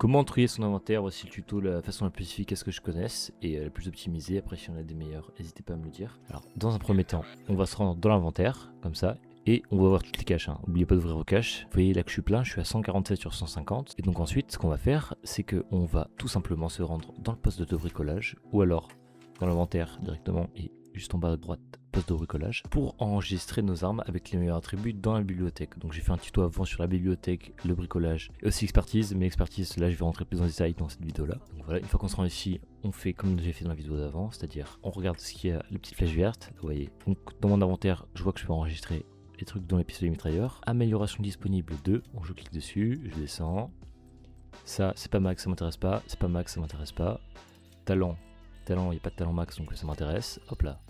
comment trier son inventaire, voici le tuto, la façon la plus efficace que je connaisse et la plus optimisée. Après, si on a des meilleurs, n'hésitez pas à me le dire. Alors, dans un premier temps, on va se rendre dans l'inventaire, comme ça, et on va voir toutes les caches. N'oubliez pas d'ouvrir vos caches. Vous voyez là que je suis plein, je suis à 147 sur 150. Et donc ensuite, ce qu'on va faire, c'est qu'on va tout simplement se rendre dans le poste de bricolage, ou alors dans l'inventaire directement, et juste en bas à droite, poste de bricolage, pour enregistrer nos armes avec les meilleurs attributs dans la bibliothèque. Donc j'ai fait un tuto avant sur la bibliothèque, le bricolage, et aussi expertise, mais expertise, là je vais rentrer plus en détail dans cette vidéo là. Donc voilà, une fois qu'on se rend ici, on fait comme j'ai fait dans la vidéo d'avant, c'est-à-dire on regarde ce qu'il y a, les petites flèches vertes, vous voyez. Donc dans mon inventaire, je vois que je peux enregistrer les trucs dans les pistolets mitrailleurs. Amélioration disponible 2, donc je clique dessus, je descends. Ça c'est pas max, ça m'intéresse pas, c'est pas max, ça m'intéresse pas. Talent, il n'y a pas de talent max donc ça m'intéresse, hop là.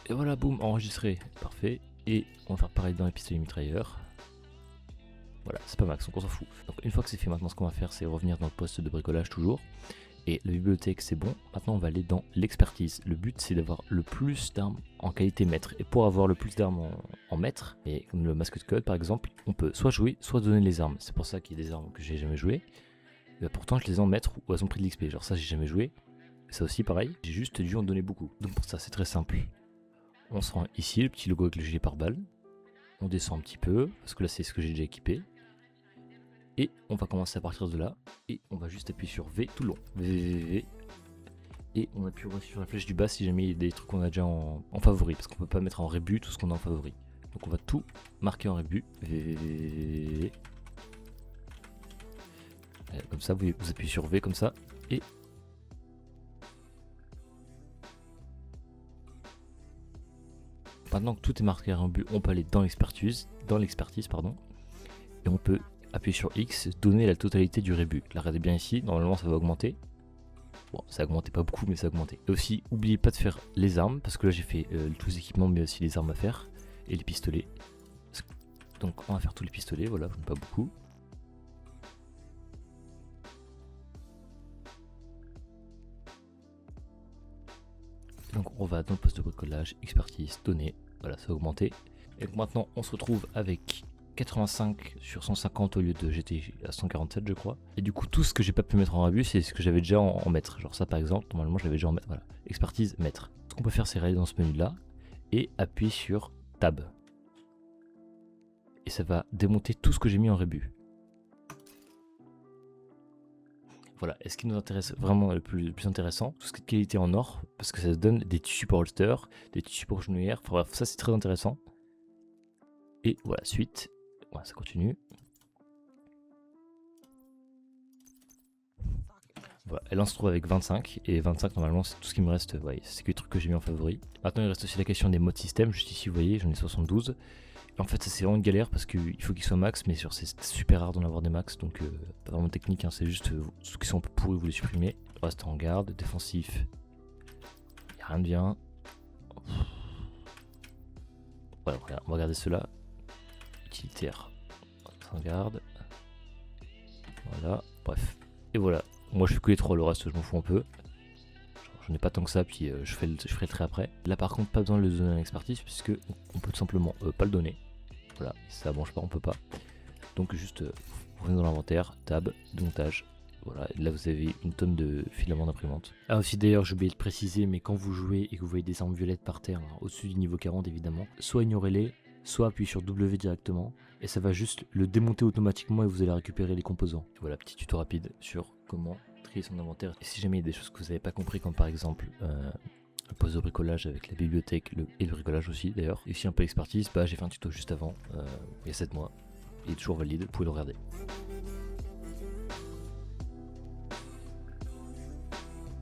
Et voilà, boum, enregistré, parfait. Et on va faire pareil dans les pistolets mitrailleurs. Voilà, c'est pas max, donc on s'en fout. Donc une fois que c'est fait, maintenant ce qu'on va faire, c'est revenir dans le poste de bricolage toujours. Et la bibliothèque c'est bon, maintenant on va aller dans l'expertise. Le but c'est d'avoir le plus d'armes en qualité maître. Et pour avoir le plus d'armes en maître, et comme le masque de code par exemple, on peut soit jouer, soit donner les armes. C'est pour ça qu'il y a des armes que j'ai jamais joué. Et pourtant je les ai en maître ou elles ont pris de l'XP, genre ça j'ai jamais joué. Et ça aussi pareil, j'ai juste dû en donner beaucoup. Donc pour ça c'est très simple. On se rend ici, le petit logo avec le gilet pare-balles. On descend un petit peu, parce que là c'est ce que j'ai déjà équipé. Et on va commencer à partir de là. Et on va juste appuyer sur V tout le long. V. Et on appuie aussi sur la flèche du bas si jamais il y a des trucs qu'on a déjà en favori. Parce qu'on peut pas mettre en rébut tout ce qu'on a en favori. Donc on va tout marquer en rébut. V. Comme ça, vous appuyez sur V comme ça. Et maintenant que tout est marqué en but, on peut aller dans l'expertise, et on peut appuyer sur X, donner la totalité du rébut. Là, regardez bien ici, normalement ça va augmenter. Bon, ça a augmenté pas beaucoup, mais ça a augmenté. Et aussi, n'oubliez pas de faire les armes, parce que là j'ai fait tous les équipements, mais aussi les armes à faire, et les pistolets. Donc on va faire tous les pistolets, voilà, pas beaucoup. Donc on va dans le poste de bricolage, expertise, données, voilà ça a augmenté. Et donc maintenant on se retrouve avec 85 sur 150 au lieu de j'étais à 147 je crois. Et du coup tout ce que j'ai pas pu mettre en rébut c'est ce que j'avais déjà en maître. Genre ça par exemple, normalement je l'avais déjà en maître, voilà. Expertise, maître. Ce qu'on peut faire c'est aller dans ce menu là et appuyer sur Tab. Et ça va démonter tout ce que j'ai mis en rébut. Voilà, et ce qui nous intéresse vraiment le plus intéressant, tout ce qui est de qualité en or, parce que ça donne des tissus pour holster, des tissus pour genouillère, enfin bref, ça c'est très intéressant. Et voilà, suite, voilà, ça continue. Voilà, et là on se trouve avec 25, et 25 normalement c'est tout ce qui me reste, ouais, c'est que les trucs que j'ai mis en favori. Maintenant il reste aussi la question des modes système, juste ici vous voyez, j'en ai 72. En fait, c'est vraiment une galère parce qu'il faut qu'ils soient max, mais c'est super rare d'en avoir des max, donc pas vraiment technique, c'est juste ceux qui sont un peu pourris, vous les supprimez. Reste en garde, défensif, y a rien de bien. Voilà, on va regarder ceux-là. Utilitaire, en garde. Voilà, bref. Et voilà, moi je fais que les 3, le reste je m'en fous un peu. J'en ai pas tant que ça, puis je ferai le trait après. Là par contre, pas besoin de le donner à l'expertise, puisque on peut tout simplement pas le donner. Voilà, si ça branche pas, on peut pas. Donc juste, vous venez dans l'inventaire, tab, montage. Voilà, là vous avez une tonne de filaments d'imprimante. Ah aussi d'ailleurs, j'ai oublié de préciser, mais quand vous jouez et que vous voyez des armes violettes par terre, au-dessus du niveau 40 évidemment, soit ignorez-les, soit appuyez sur W directement, et ça va juste le démonter automatiquement et vous allez récupérer les composants. Et voilà, petit tuto rapide sur comment trier son inventaire. Et si jamais il y a des choses que vous n'avez pas compris, comme par exemple le poste de bricolage avec la bibliothèque et le bricolage aussi d'ailleurs, et si un peu l'expertise, j'ai fait un tuto juste avant, il y a 7 mois, il est toujours valide, vous pouvez le regarder.